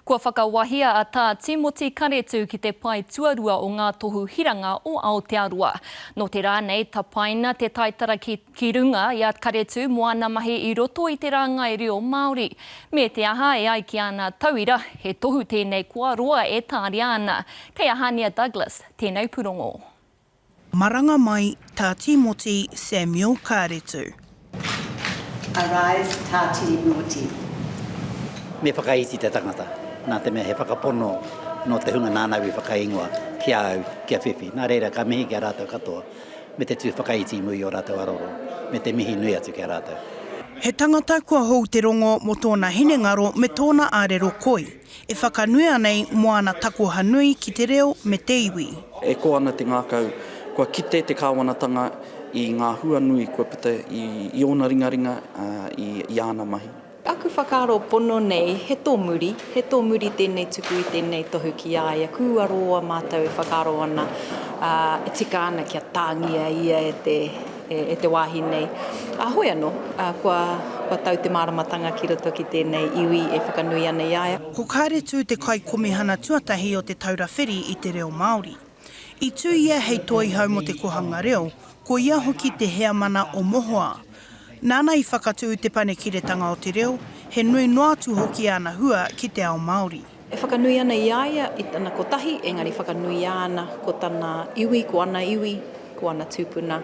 Kua whakawahia a tā Timoti Karetu ki te pai tuarua o ngā tohu hiranga o Aotearoa. No te rā nei, tapaina te taitara ki runga i a Karetu moana mahi i roto i te rāngai o Māori. Me te aha e ai ki ana tauira, he tohu tēnei kua roa e tāri ana. Kei Ahania Douglas, tēnei purongo. Maranga mai tā Timoti Samuel Karetu. Arise, tā Timoti. Me whakaiti te tangata. Nā te mea he whakapono no te hunga nānawi whakaingoa kia au, kia whiwhi. Nā reira ka mihi kia rātou katoa. Me te tū whakaiti mui o rātou aroro. Me te mihi nui atu kia rātou. He tangata kua hou te rongo mo tōna hinengaro me tōna ārero koi. E whakanui anei moana takoha nui ki te reo me te iwi. E ko ana te ngākau, kua kite te kāwanatanga i ngā hua nui kua pita i ona ringaringa i ana mahi. Aku whakaaro pono nei, he tō muri tēnei tuku i tēnei tohu ki aia. Kua roa mātou e whakaaro ana, e tika ana kia tāngia ia e te wāhi nei. Hoi anō, kua tau te māramatanga ki roto ki tēnei iwi e whakanui ana i aia. Ko Karetu te kai komihana tuatahi o te taurawhiri i te reo Māori. I tū ia hei toi hau mo te kohanga reo, ko ia hoki te hea mana o mohoa. Nāna i whakatū te panekiretanga o te reo, he nui noa tu hoki ana hua ki te ao Māori. E whakanui ana i aia i tana kotahi, engari whakanui ana ko tana iwi, ko ana iwi, ko ana tūpuna.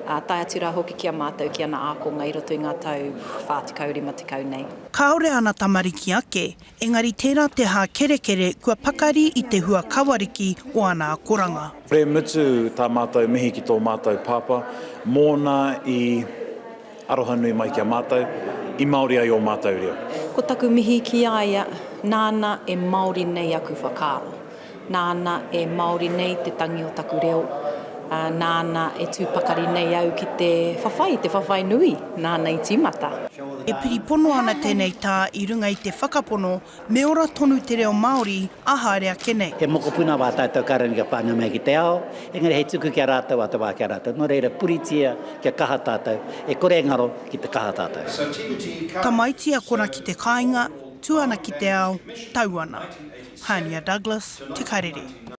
Tai atu rā hoki kia mātou ki ana ākonga i roto i ngā tau whātikau rima tikau nei. Kaore ana tamariki ake, engari tērā te hā kerekere kua pakari i te hua kawariki o ana koranga. Pre mutu tā mātou mihi ki tō mātou pāpā, mōna i aroha nui mai kia mātou, i Māori ai o mātou reo. Ko taku mihi ki aia, nāna e Māori nei aku whakaaro. Nāna e Māori nei te tangi o taku reo. Nāna e tūpakari nei au ki te whawhai nui, nāna i tīmata. E piripono ana tēnei tā i runga i te whakapono, me ora tonu te reo Māori, aha rea kenei. He mokopuna wā tātou karani ka pānga mai ki te ao, engari hei tuku kia rātou ata wā kia rātou. No reira puritia kia kaha tātou, e kore ngaro ki te kaha tātou. Tamaitia kona ki te kāinga, tuana ki te ao, tauana. Hania Douglas, Te Karere.